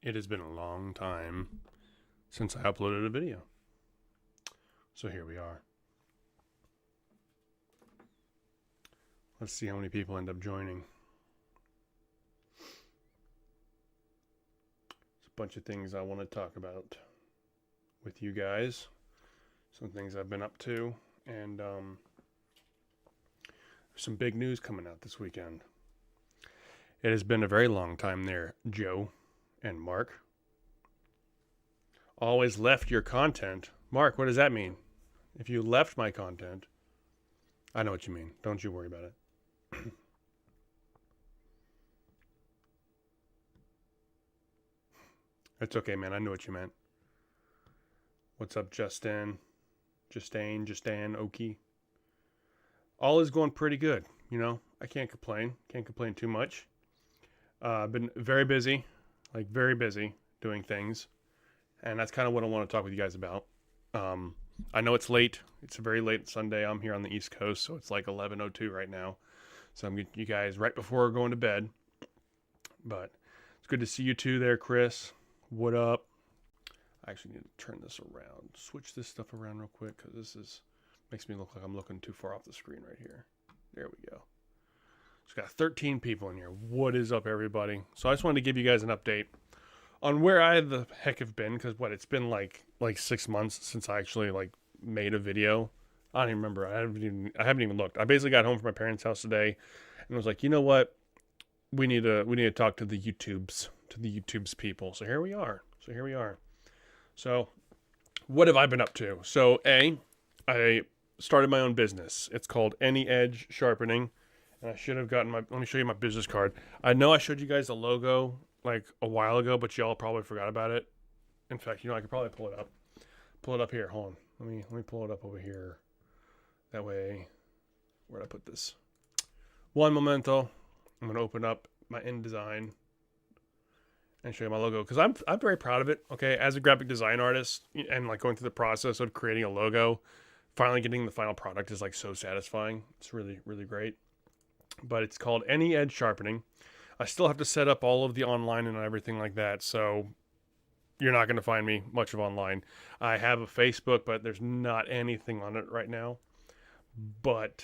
It has been a long time since I uploaded a video. So here we are. Let's see how many people end up joining. There's a bunch of things I want to talk about with you guys. Some things I've been up to. And some big news coming out this weekend. It has been a very long time there, Joe and Mark. Always left your content. Mark, what does that mean? If you left my content, I know what you mean. Don't you worry about it. It's okay, man. I know what you meant. What's up, Justin? Justin, Oki. All is going pretty good. You know, I can't complain. Can't complain too much. I've been very busy, very busy doing things. And that's kind of what I want to talk with you guys about. I know it's late. It's a very late Sunday. I'm here on the East Coast, so it's like 11:02 right now. So I'm getting you guys right before going to bed. But it's good to see you too there, Chris. What up? I actually need to turn this around. Switch this stuff around real quick because this makes me look like I'm looking too far off the screen right here. There we go. It's got 13 people in here. What is up, everybody? So I just wanted to give you guys an update on where I the heck have been, because it's been like 6 months since I actually made a video. I don't even remember. I haven't even looked. I basically got home from my parents' house today and was like, you know what? We need to talk to the YouTube's people. So here we are. So what have I been up to? So I started my own business. It's called Any Edge Sharpening. And I should have gotten let me show you my business card. I know I showed you guys the logo a while ago, but y'all probably forgot about it. In fact, I could probably pull it up. Pull it up here. Hold on. Let me pull it up over here. That way, where'd I put this? One momento. I'm going to open up my InDesign and show you my logo, because I'm very proud of it. Okay, as a graphic design artist and going through the process of creating a logo, finally getting the final product is so satisfying. It's really, really great. But it's called Any Edge Sharpening. I still have to set up all of the online and everything like that, so you're not going to find me much of online. I have a Facebook, but there's not anything on it right now. But,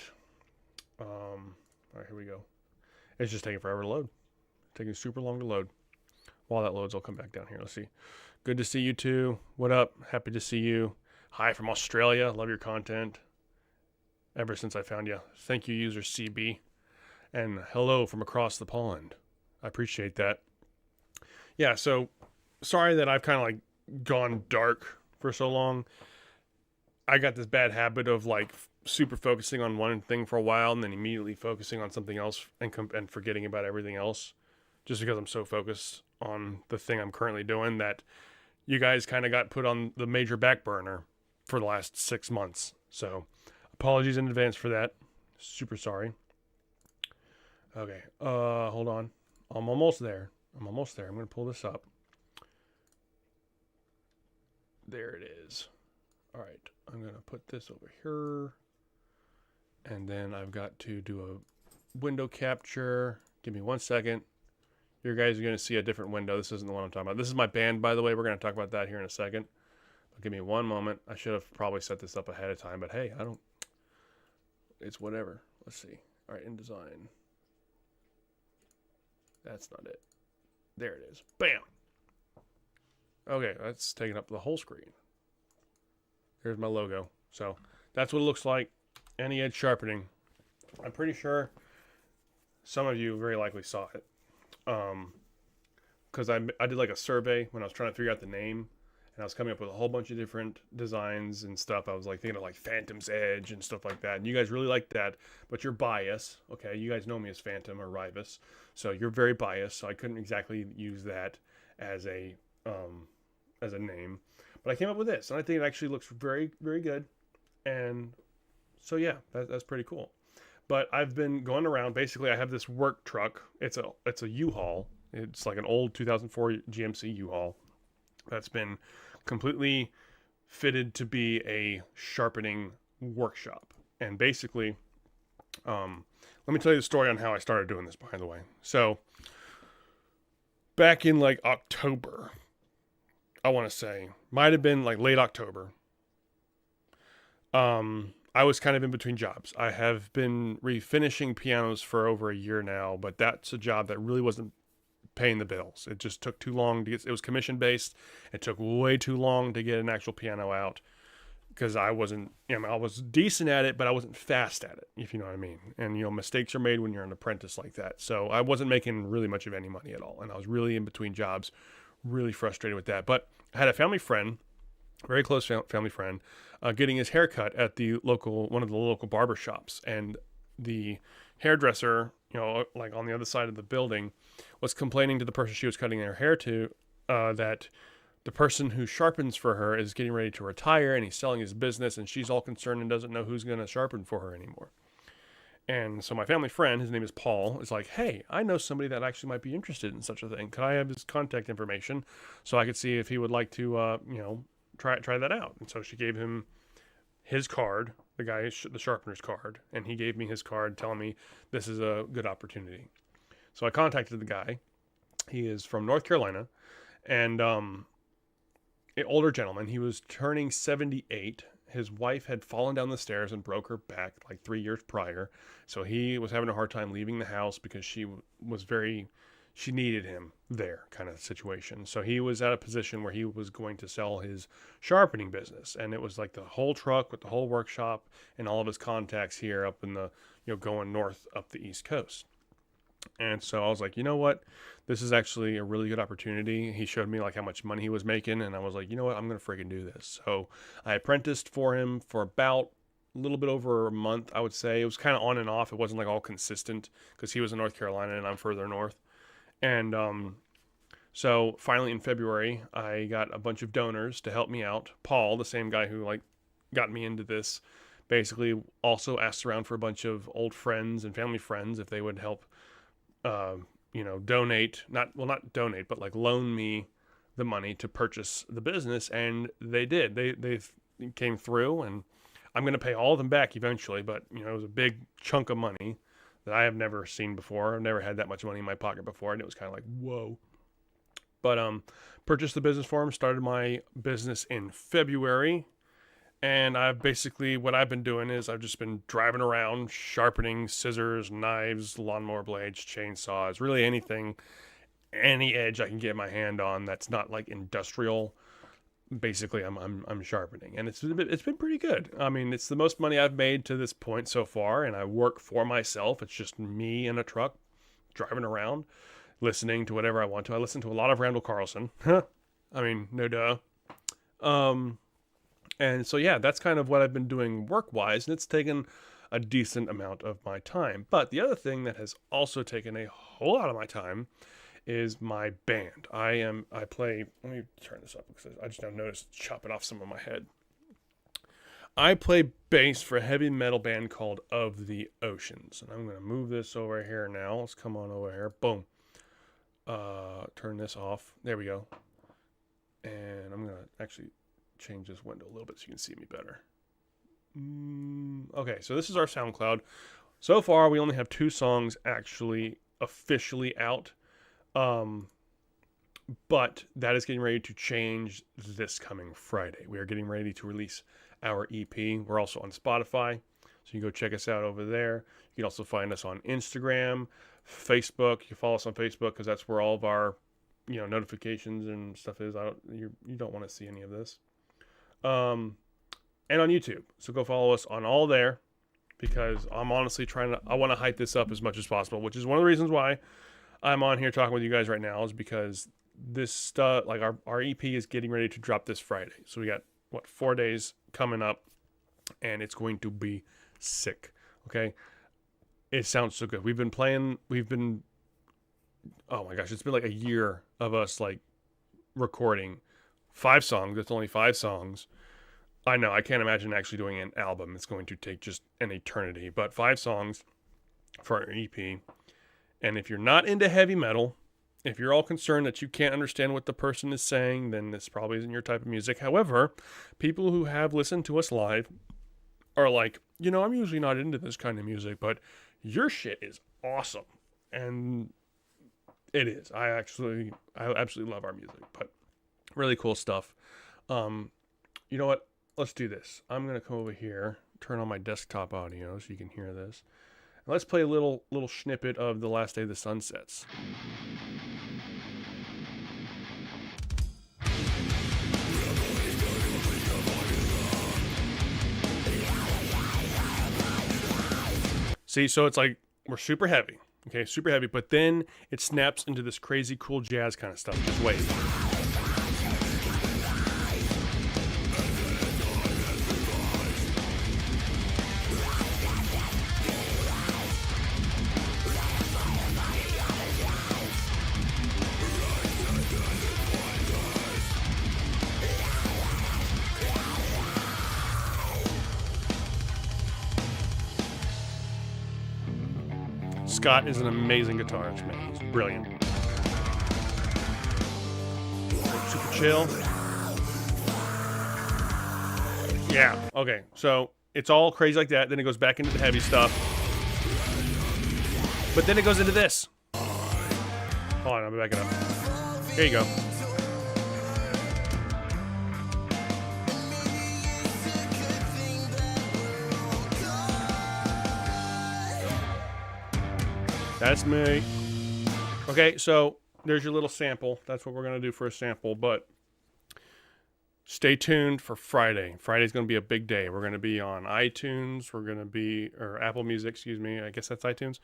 all right, here we go. It's just taking forever to load. Taking super long to load. While that loads, I'll come back down here. Let's see. Good to see you too. What up? Happy to see you. Hi from Australia. Love your content. Ever since I found you. Thank you, user CB. And hello from across the pond. I appreciate that. Yeah, so sorry that I've kind of gone dark for so long. I got this bad habit of super focusing on one thing for a while and then immediately focusing on something else and forgetting about everything else, just because I'm so focused on the thing I'm currently doing that you guys kind of got put on the major back burner for the last 6 months. So apologies in advance for that. Super sorry. Okay, hold on. I'm almost there. I'm going to pull this up. There it is. All right, I'm going to put this over here. And then I've got to do a window capture. Give me 1 second. You guys are going to see a different window. This isn't the one I'm talking about. This is my band, by the way. We're going to talk about that here in a second. But give me 1 moment. I should have probably set this up ahead of time, but hey, it's whatever. Let's see. All right, InDesign. That's not it. There it is. Bam. Okay, that's taking up the whole screen. There's my logo. So that's what it looks like. Any Edge Sharpening. I'm pretty sure some of you very likely saw it. Because I did a survey when I was trying to figure out the name. And I was coming up with a whole bunch of different designs and stuff. I was thinking of Phantom's Edge and stuff like that. And you guys really liked that, but you're biased. Okay, you guys know me as Phantom or Rivus, so you're very biased. So I couldn't exactly use that as a name. But I came up with this, and I think it actually looks very, very good. And so yeah, that's pretty cool. But I've been going around. Basically, I have this work truck. It's a U-Haul. It's like an old 2004 GMC U-Haul that's been completely fitted to be a sharpening workshop. And basically, let me tell you the story on how I started doing this, by the way. So back in like October, I want to say. Might have been like late October. I was kind of in between jobs. I have been refinishing pianos for over a year now, but that's a job that really wasn't paying the bills. It just took too long to get. It was commission based. It took way too long to get an actual piano out because I wasn't. I was decent at it, but I wasn't fast at it. If you know what I mean. And mistakes are made when you're an apprentice like that. So I wasn't making really much of any money at all, and I was really in between jobs, really frustrated with that. But I had a family friend, very close family friend, getting his haircut at one of the local barber shops, and the hairdresser, like on the other side of the building, was complaining to the person she was cutting their hair to that the person who sharpens for her is getting ready to retire and he's selling his business, and she's all concerned and doesn't know who's going to sharpen for her anymore. And so my family friend, his name is Paul, is like, hey, I know somebody that actually might be interested in such a thing. Could I have his contact information so I could see if he would like to, try that out? And so she gave him his card, the sharpener's card, and he gave me his card telling me this is a good opportunity. So I contacted the guy. He is from North Carolina, and an older gentleman. He was turning 78. His wife had fallen down the stairs and broke her back like 3 years prior. So he was having a hard time leaving the house because she needed him there, kind of situation. So he was at a position where he was going to sell his sharpening business. And it was like the whole truck with the whole workshop and all of his contacts here up in the, going north up the East Coast. And so I was like, you know what? This is actually a really good opportunity. He showed me like how much money he was making. And I was like, you know what? I'm going to freaking do this. So I apprenticed for him for about a little bit over a month, I would say. It was kind of on and off. It wasn't like all consistent because he was in North Carolina and I'm further north. And so finally in February, I got a bunch of donors to help me out. Paul, the same guy who like got me into this, basically also asked around for a bunch of old friends and family friends if they would help donate, not donate, but like loan me the money to purchase the business. And they did. They came through, and I'm going to pay all of them back eventually. But, it was a big chunk of money that I have never seen before. I've never had that much money in my pocket before. And it was kind of like, whoa. But purchased the business for him, started my business in February. And what I've been doing is I've just been driving around, sharpening scissors, knives, lawnmower blades, chainsaws, really anything, any edge I can get my hand on that's not like industrial. Basically, I'm sharpening, and it's been pretty good. I mean, it's the most money I've made to this point so far, and I work for myself. It's just me in a truck driving around, listening to whatever I want to. I listen to a lot of Randall Carlson. I mean, no duh. And so, yeah, that's kind of what I've been doing work-wise, and it's taken a decent amount of my time. But the other thing that has also taken a whole lot of my time is my band. I play, let me turn this up because I just now noticed chopping off some of my head. I play bass for a heavy metal band called Of the Oceans. And I'm going to move this over here now. Let's come on over here. Boom. Turn this off. There we go. And I'm going to actually change this window a little bit so you can see me better. Okay, so this is our SoundCloud. So far, we only have 2 songs actually officially out. But that is getting ready to change this coming Friday. We are getting ready to release our EP. We're also on Spotify, so you can go check us out over there. You can also find us on Instagram, Facebook. You can follow us on Facebook because that's where all of our, notifications and stuff is. You don't want to see any of this. And on YouTube. So go follow us on all there because I'm honestly I want to hype this up as much as possible, which is one of the reasons why I'm on here talking with you guys right now, is because this stuff, like our EP is getting ready to drop this Friday. So we got 4 days coming up, and it's going to be sick. Okay. It sounds so good. Oh my gosh, it's been like a year of us like recording 5 songs. It's only 5 songs. I know, I can't imagine actually doing an album. It's going to take just an eternity, but 5 songs for our EP. And if you're not into heavy metal, if you're all concerned that you can't understand what the person is saying, then this probably isn't your type of music. However, people who have listened to us live are like, I'm usually not into this kind of music, but your shit is awesome. And It is. I absolutely love our music, but really cool stuff. You know what? Let's do this. I'm going to come over here, turn on my desktop audio so you can hear this. And let's play a little snippet of The Last Day the Sun Sets. See, so it's like we're super heavy. Okay, super heavy, but then it snaps into this crazy cool jazz kind of stuff. Just wait. Scott is an amazing guitarist, man. He's brilliant. Super chill. Yeah, okay. So it's all crazy like that. Then it goes back into the heavy stuff. But then it goes into this. Hold on, I'll be backing up. Here you go. That's me. Okay, so there's your little sample. That's what we're going to do for a sample, but stay tuned for Friday. Friday's going to be a big day. We're going to be on iTunes. We're going to be, or Apple Music, excuse me. I guess that's iTunes.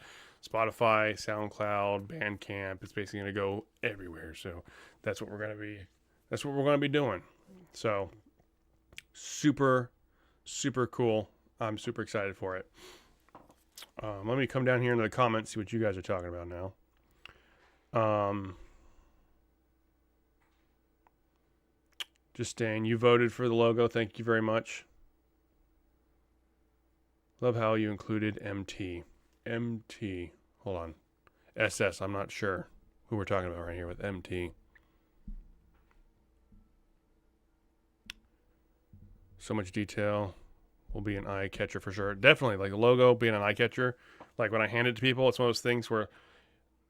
Spotify, SoundCloud, Bandcamp. It's basically going to go everywhere. So that's what we're going to be doing. So super, super cool. I'm super excited for it. Let me come down here into the comments, see what you guys are talking about now. Just saying, you voted for the logo. Thank you very much. Love how you included MT. MT. Hold on. SS. I'm not sure who we're talking about right here with MT. So much detail. Will be an eye catcher for sure. Definitely, like the logo being an eye catcher. Like when I hand it to people, it's one of those things where,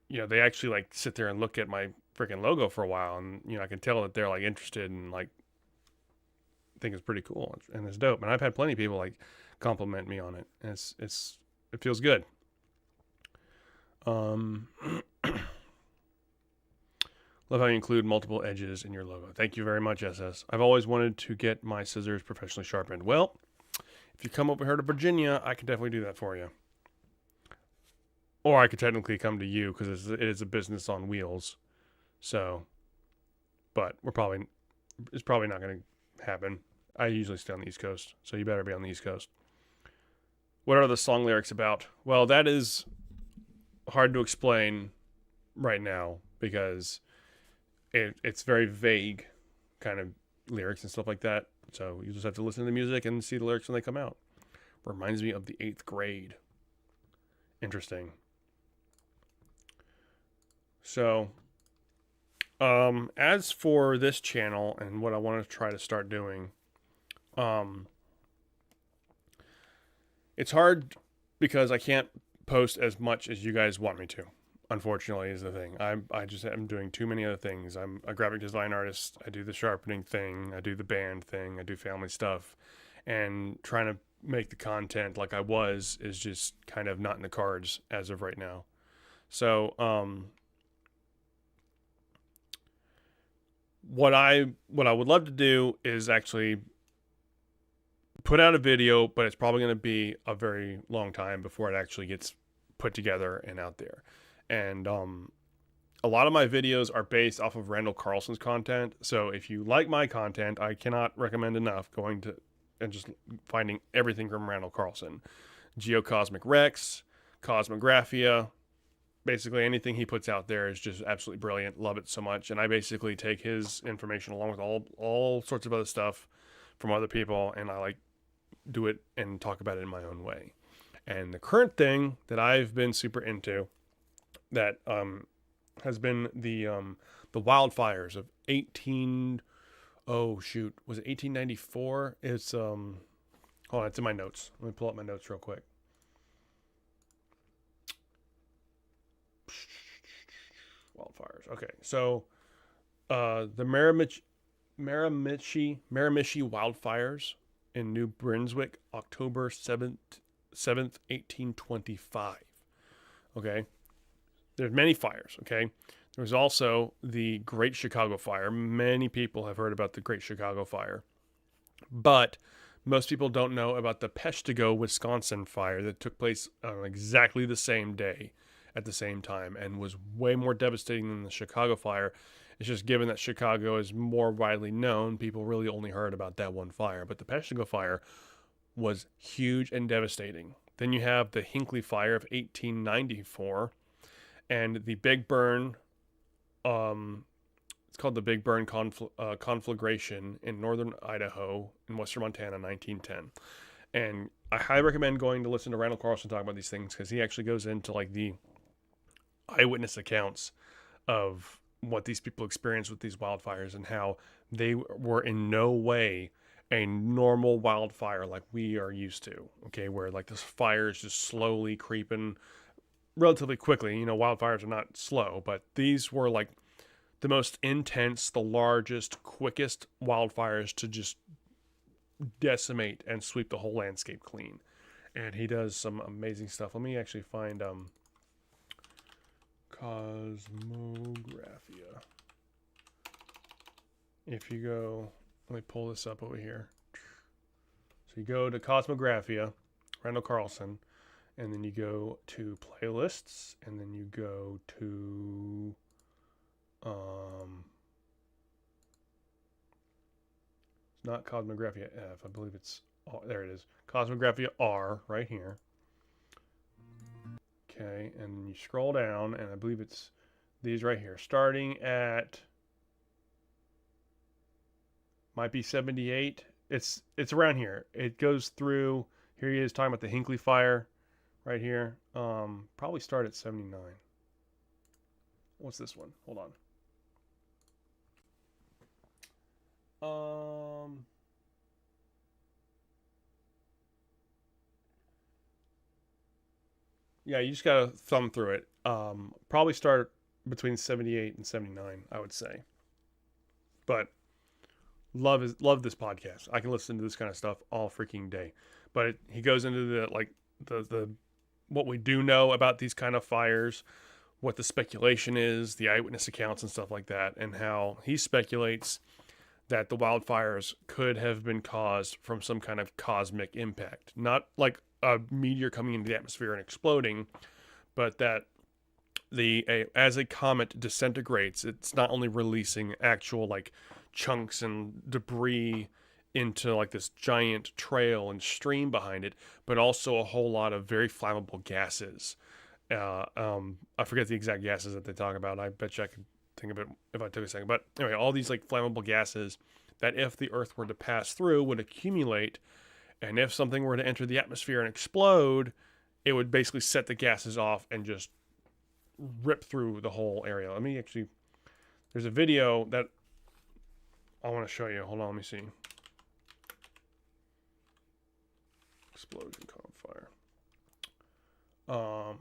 you know, they actually like sit there and look at my freaking logo for a while, and you know, I can tell that they're like interested and like think it's pretty cool and it's dope. And I've had plenty of people like compliment me on it. And it feels good. Love how you include multiple edges in your logo. Thank you very much, SS. I've always wanted to get my scissors professionally sharpened. Well, if you come over here to Virginia, I can definitely do that for you. Or I could technically come to you because it is a business on wheels. So, but it's probably not going to happen. I usually stay on the East Coast, so you better be on the East Coast. What are the song lyrics about? Well, that is hard to explain right now because it's very vague kind of lyrics and stuff like that. So you just have to listen to the music and see the lyrics when they come out. Reminds me of the 8th grade. Interesting. So, as for this channel and what I want to try to start doing, it's hard because I can't post as much as you guys want me to. Unfortunately, is the thing. I'm doing too many other things. I'm a graphic design artist. I do the sharpening thing. I do the band thing. I do family stuff. And trying to make the content like I was is just kind of not in the cards as of right now. So, what I would love to do is actually put out a video, but it's probably going to be a very long time before it actually gets put together and out there. And a lot of my videos are based off of Randall Carlson's content. So if you like my content, I cannot recommend enough going to and just finding everything from Randall Carlson. Geocosmic Rex, Cosmographia, basically anything he puts out there is just absolutely brilliant. Love it so much. And I basically take his information along with all sorts of other stuff from other people, and I like do it and talk about it in my own way. And the current thing that I've been super into that has been the Wildfires of 1894? It's hold on, it's in my notes. Let me pull up my notes real quick. Wildfires. Okay, so the Miramichi wildfires in New Brunswick, October 7th, 1825. Okay, there's many fires. Okay, there's also the Great Chicago Fire. Many people have heard about the Great Chicago Fire, but most people don't know about the Peshtigo, Wisconsin fire that took place on exactly the same day at the same time and was way more devastating than the Chicago fire. It's just given that Chicago is more widely known, people really only heard about that one fire. But the Peshtigo fire was huge and devastating. Then you have the Hinckley fire of 1894 and the Big Burn. It's called the Big Burn Conflagration in northern Idaho and western Montana, 1910. And I highly recommend going to listen to Randall Carlson talk about these things because he actually goes into like the eyewitness accounts of what these people experienced with these wildfires and how they were in no way a normal wildfire like we are used to. Okay, where like this fire is just slowly creeping relatively quickly. You know, wildfires are not slow, but these were like the most intense, the largest, quickest wildfires to just decimate and sweep the whole landscape clean. And he does some amazing stuff. Let me actually find Cosmographia. If you go, let me pull this up over here. So you go to Cosmographia, Randall Carlson, and then you go to playlists, and then you go to it's not Cosmographia F. I believe it's there. It is Cosmographia R right here. Okay, and you scroll down, and I believe it's these right here, starting at might be 78. It's around here. It goes through. Here he is talking about the Hinckley fire, right here. Probably start at 79. What's this one? Hold on. Yeah, you just gotta thumb through it. Probably start between 78 and 79, I would say. But love this podcast. I can listen to this kind of stuff all freaking day. But he goes into the what we do know about these kind of fires, what the speculation is, the eyewitness accounts and stuff like that, and how he speculates that the wildfires could have been caused from some kind of cosmic impact. Not like a meteor coming into the atmosphere and exploding, but that as a comet disintegrates, it's not only releasing actual like chunks and debris into like this giant trail and stream behind it, but also a whole lot of very flammable gases. I forget the exact gases that they talk about. I bet you I could think of it if I took a second. But anyway, all these like flammable gases that if the Earth were to pass through would accumulate, and if something were to enter the atmosphere and explode, it would basically set the gases off and just rip through the whole area. Let me actually, there's a video that I want to show you. Hold on, let me see. Explosion campfire. I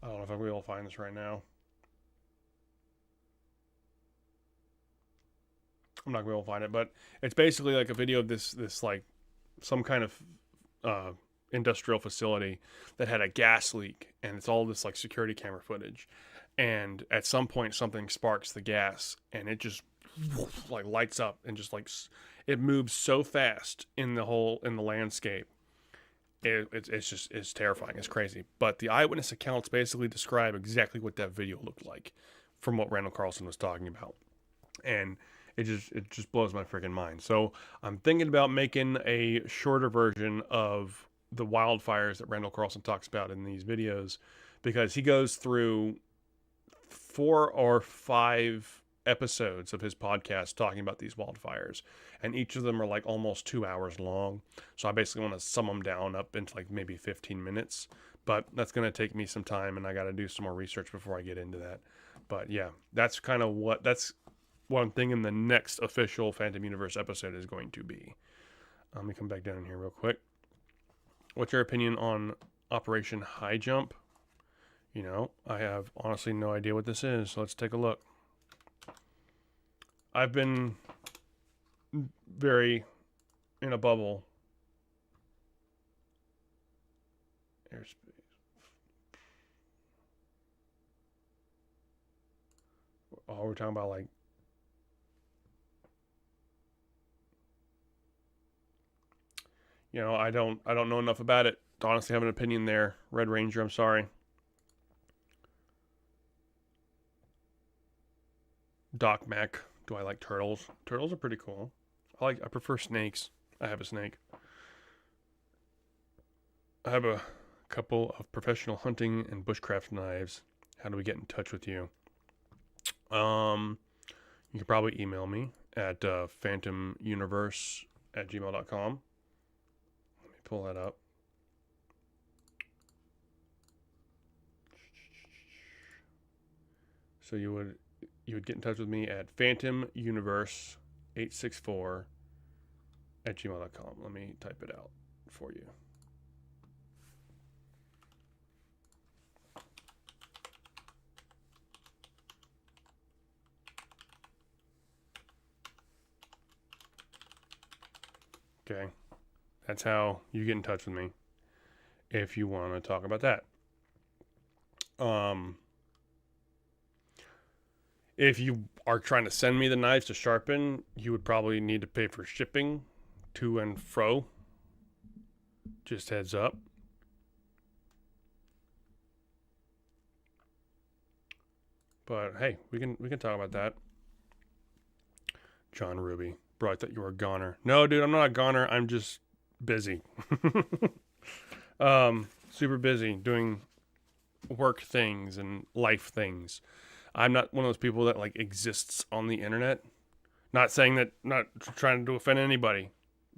don't know if I'll be able to find this right now. I'm not going to be able to find it, but it's basically like a video of this like some kind of industrial facility that had a gas leak, and it's all this like security camera footage. And at some point, something sparks the gas, and it just like lights up and just like it moves so fast in the landscape. It's terrifying. It's crazy. But the eyewitness accounts basically describe exactly what that video looked like from what Randall Carlson was talking about. And it just blows my freaking mind. So I'm thinking about making a shorter version of the wildfires that Randall Carlson talks about in these videos, because he goes through 4 or 5 episodes of his podcast talking about these wildfires, and each of them are like almost 2 hours long. So I basically want to sum them down up into like maybe 15 minutes, but that's going to take me some time, and I got to do some more research before I get into that. But yeah, that's kind of what I'm thinking the next official Phantom Universe episode is going to be. Let me come back down in here real quick. What's your opinion on Operation High Jump? You know, I have honestly no idea what this is, so let's take a look. I've been very in a bubble. Airspace. Oh, we're talking about like I don't know enough about it to honestly have an opinion there. Red Ranger, I'm sorry. Doc Mac. Do I like turtles? Turtles are pretty cool. I prefer snakes. I have a snake. I have a couple of professional hunting and bushcraft knives. How do we get in touch with you? You can probably email me at phantomuniverse@gmail.com. Let me pull that up. So you would get in touch with me at phantomuniverse864@gmail.com. Let me type it out for you. Okay, that's how you get in touch with me if you want to talk about that. If you are trying to send me the knives to sharpen, you would probably need to pay for shipping to and fro. Just heads up. But hey, we can talk about that. John Ruby. Bro, I thought you were a goner. No, dude, I'm not a goner. I'm just busy. Super busy doing work things and life things. I'm not one of those people that like exists on the internet. Not saying that, not trying to offend anybody,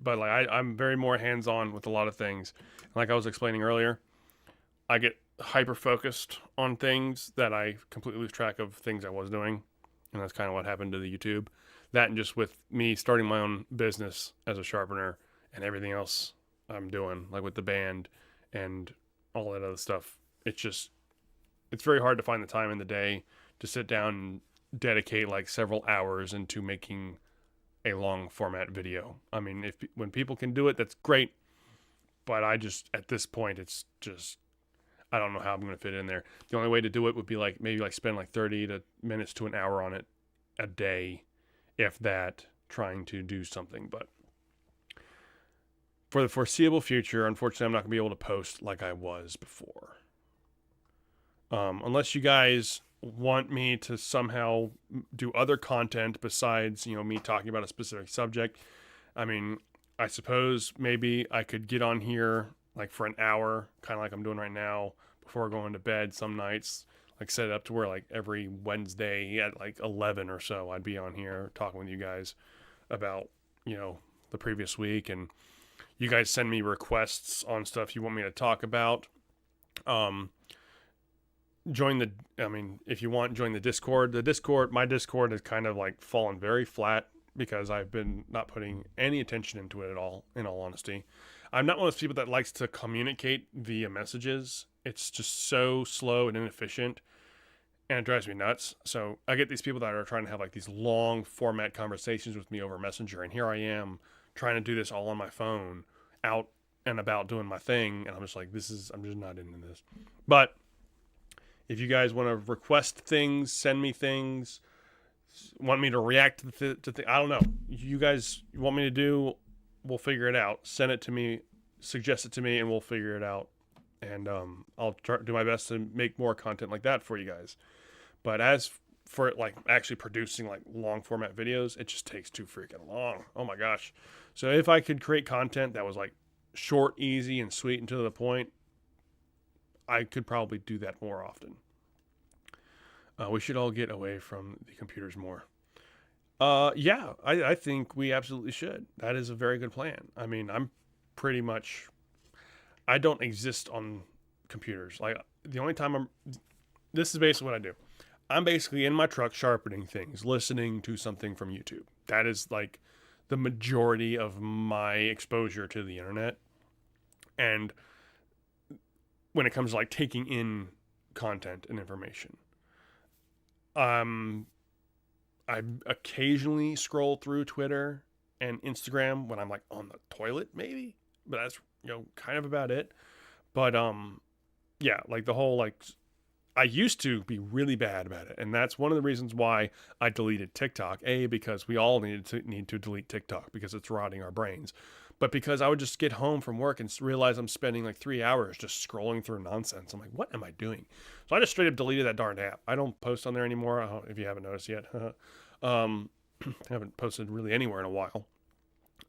but like I'm very more hands-on with a lot of things. Like I was explaining earlier, I get hyper focused on things that I completely lose track of things I was doing, and that's kind of what happened to the YouTube. That and just with me starting my own business as a sharpener and everything else I'm doing, like with the band and all that other stuff. It's very hard to find the time in the day to sit down and dedicate like several hours into making a long format video. I mean, when people can do it, that's great. But at this point, it's just, I don't know how I'm going to fit in there. The only way to do it would be like maybe like spend like 30 minutes to an hour on it a day, if that, trying to do something. But for the foreseeable future, unfortunately, I'm not going to be able to post like I was before. Unless you guys want me to somehow do other content besides, me talking about a specific subject. I mean, I suppose maybe I could get on here like for an hour, kind of like I'm doing right now, before going to bed some nights. Like set it up to where like every Wednesday at like 11 or so, I'd be on here talking with you guys about, the previous week. And you guys send me requests on stuff you want me to talk about. If you want, join the Discord. My Discord has kind of like fallen very flat because I've been not putting any attention into it at all, in all honesty. I'm not one of those people that likes to communicate via messages. It's just so slow and inefficient, and it drives me nuts. So I get these people that are trying to have like these long format conversations with me over Messenger, and here I am trying to do this all on my phone, out and about doing my thing, and I'm just like, I'm just not into this. But if you guys want to request things, send me things, want me to react to things, I don't know. You guys want me to do, we'll figure it out. Send it to me, suggest it to me, and we'll figure it out. And I'll try to do my best to make more content like that for you guys. But as for it, like actually producing like long format videos, it just takes too freaking long. Oh my gosh. So if I could create content that was like short, easy, and sweet and to the point, I could probably do that more often. We should all get away from the computers more. Yeah, I think we absolutely should. That is a very good plan. I mean, I don't exist on computers. Like the only time this is basically what I do. I'm basically in my truck sharpening things, listening to something from YouTube. That is like the majority of my exposure to the internet. And when it comes to like taking in content and information, I occasionally scroll through Twitter and Instagram when I'm like on the toilet, maybe, but that's, kind of about it. But yeah, like the whole like, I used to be really bad about it, and that's one of the reasons why I deleted TikTok. A, because we all need to delete TikTok because it's rotting our brains, but because I would just get home from work and realize I'm spending like 3 hours just scrolling through nonsense. I'm like, what am I doing? So I just straight up deleted that darn app. I don't post on there anymore. If you haven't noticed yet, I haven't posted really anywhere in a while.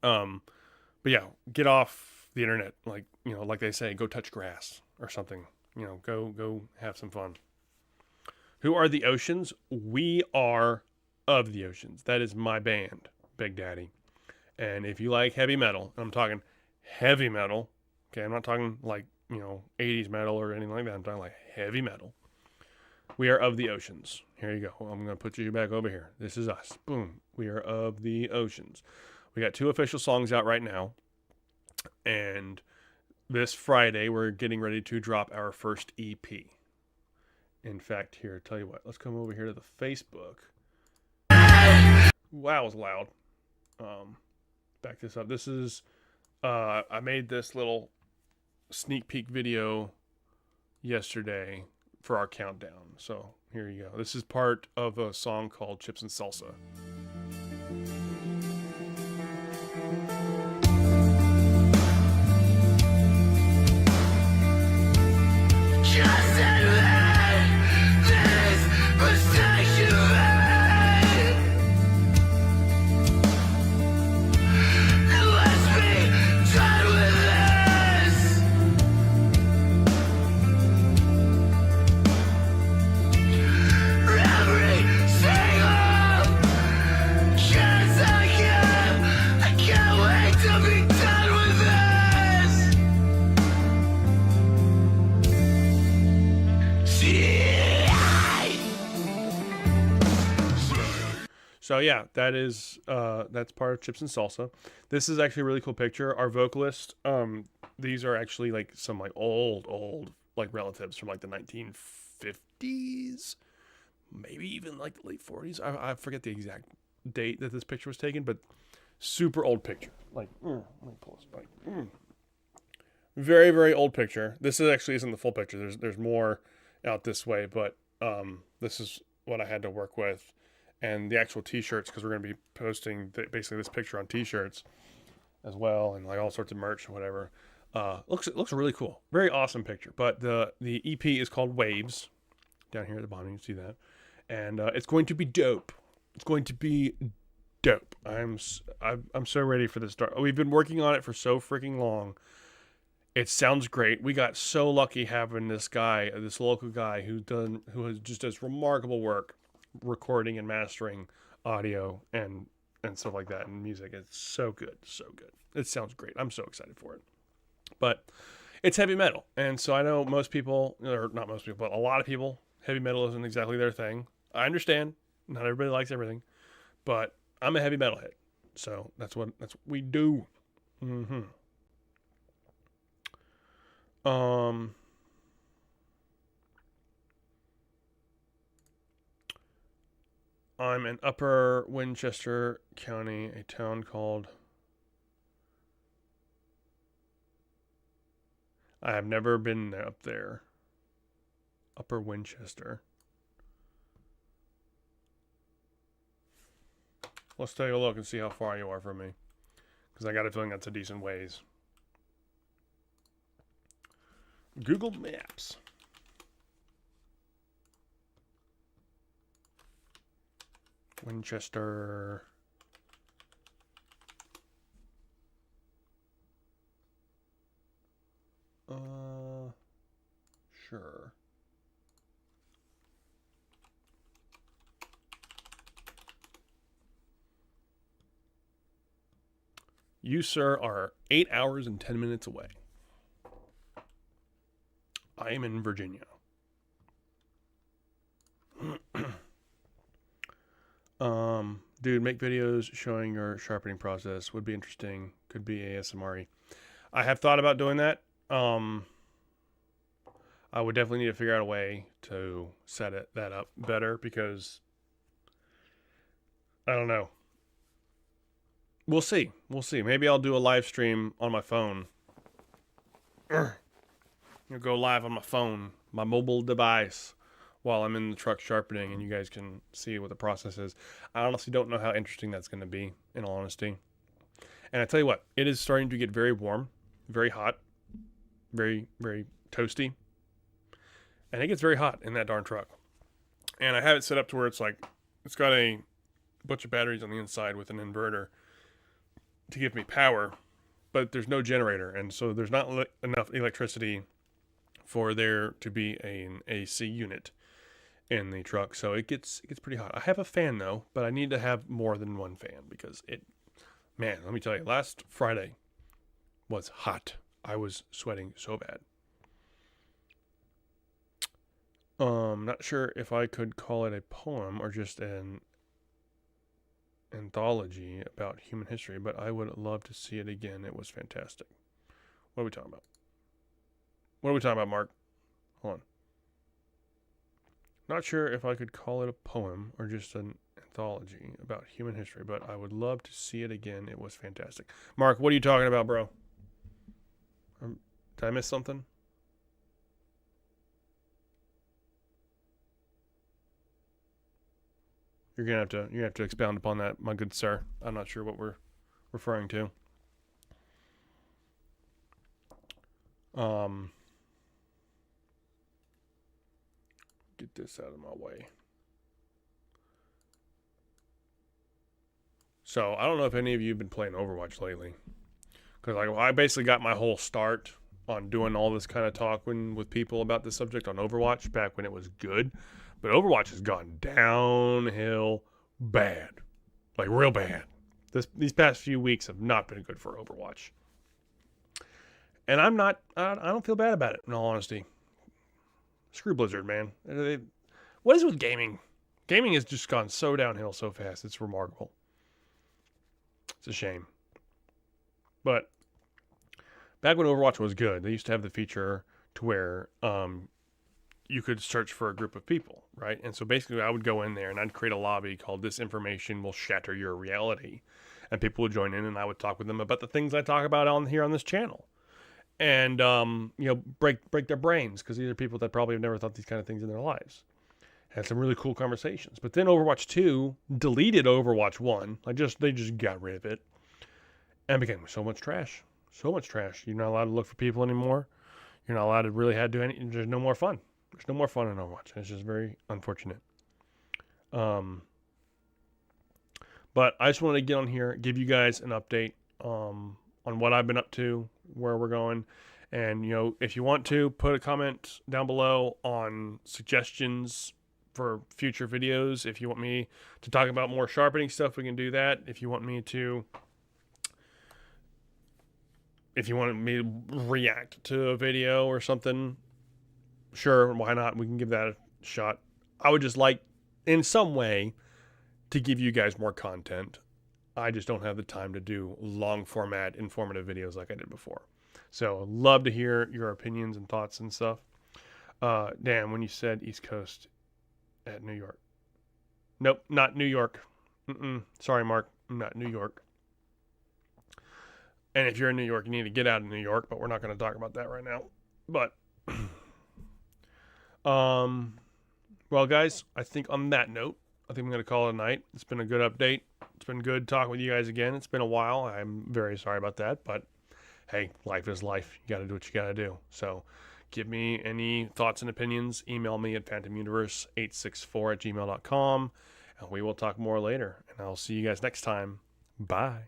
But yeah, get off the internet. Like, like they say, go touch grass or something. Go have some fun. Who are the Oceans? We are of the Oceans. That is my band, Big Daddy. And if you like heavy metal, I'm talking heavy metal. Okay, I'm not talking like, 80s metal or anything like that. I'm talking like heavy metal. We are of the Oceans. Here you go. I'm going to put you back over here. This is us. Boom. We are of the Oceans. We got 2 official songs out right now. And this Friday, we're getting ready to drop our first EP. In fact, here, tell you what. Let's come over here to the Facebook. Wow, it was loud. Back this up. This is, I made this little sneak peek video yesterday for our countdown. So here you go. This is part of a song called Chips and Salsa. So yeah, that's part of Chips and Salsa. This is actually a really cool picture. Our vocalist, these are actually like some like old like relatives from like the 1950s, maybe even like the late 40s. I forget the exact date that this picture was taken, but super old picture. Like, let me pull this back. Very, very old picture. This actually isn't the full picture. There's more out this way, but this is what I had to work with. And the actual t-shirts, because we're going to be posting basically this picture on t-shirts as well, and like all sorts of merch or whatever. Looks really cool. Very awesome picture. But the EP is called Waves. Down here at the bottom, you can see that. And it's going to be dope. It's going to be dope. I'm so ready for this start. We've been working on it for so freaking long. It sounds great. We got so lucky having this local guy who just does remarkable work recording and mastering audio and stuff like that, and music. It's so good. It sounds great. I'm so excited for it. But it's heavy metal, and so I know most people, or not most people, but a lot of people, heavy metal isn't exactly their thing. I understand. Not everybody likes everything, but I'm a heavy metal head, so that's what we do. I'm in Upper Winchester County, a town called... I have never been up there. Upper Winchester. Let's take a look and see how far you are from me, because I got a feeling that's a decent ways. Google Maps. Winchester. Sure. You, sir, are 8 hours and 10 minutes away. I am in Virginia. Dude, make videos showing your sharpening process. Would be interesting. Could be ASMR. I have thought about doing that. I would definitely need to figure out a way to set that up better because I don't know. We'll see. We'll see. Maybe I'll do a live stream on my phone. I'll go live on my phone, my mobile device, while I'm in the truck sharpening, and you guys can see what the process is. I honestly don't know how interesting that's going to be, in all honesty. And I tell you what, it is starting to get very warm, very hot, very, very toasty. And it gets very hot in that darn truck. And I have it set up to where it's like, it's got a bunch of batteries on the inside with an inverter to give me power, but there's no generator. And so there's not enough electricity for there to be an AC unit in the truck. So it gets pretty hot. I have a fan though, but I need to have more than one fan because man, let me tell you, last Friday was hot. I was sweating so bad. Not sure if I could call it a poem or just an anthology about human history, but I would love to see it again. It was fantastic. What are we talking about? What are we talking about, Mark? Hold on. Not sure if I could call it a poem or just an anthology about human history, but I would love to see it again. It was fantastic. Mark, what are you talking about, bro? Did I miss something? You're gonna have to expound upon that, my good sir. I'm not sure what we're referring to. Get this out of my way. So I don't know if any of you have been playing Overwatch lately, because I basically got my whole start on doing all this kind of talking with people about this subject on Overwatch back when it was good. But Overwatch has gone downhill bad. Like real bad. These past few weeks have not been good for Overwatch. And I don't feel bad about it, in all honesty. Screw Blizzard, man. What is it with gaming? Gaming has just gone so downhill so fast. It's remarkable. It's a shame. But back when Overwatch was good, they used to have the feature to where you could search for a group of people, right? And so basically I would go in there and I'd create a lobby called "This Information Will Shatter Your Reality." And people would join in and I would talk with them about the things I talk about on this channel. And, break their brains, because these are people that probably have never thought these kind of things in their lives. Had some really cool conversations. But then Overwatch 2 deleted Overwatch 1. They just got rid of it. And became so much trash. So much trash. You're not allowed to look for people anymore. You're not allowed to really do anything. There's no more fun. There's no more fun in Overwatch. It's just very unfortunate. But I just wanted to get on here, give you guys an update on what I've been up to, where we're going. And, if you want to, put a comment down below on suggestions for future videos. If you want me to talk about more sharpening stuff, we can do that. If you want me to react to a video or something, sure, why not? We can give that a shot. I would just like, in some way, to give you guys more content. I just don't have the time to do long format, informative videos like I did before. So, love to hear your opinions and thoughts and stuff. Dan, when you said East Coast at New York. Nope, not New York. Sorry, Mark. I'm not New York. And if you're in New York, you need to get out of New York, but we're not going to talk about that right now. But, well, guys, I think on that note, I think I'm going to call it a night. It's been a good update. It's been good talking with you guys again. It's been a while. I'm very sorry about that, but hey, life is life. You got to do what you got to do. So give me any thoughts and opinions. Email me at phantomuniverse864@gmail.com, and we will talk more later. And I'll see you guys next time. Bye.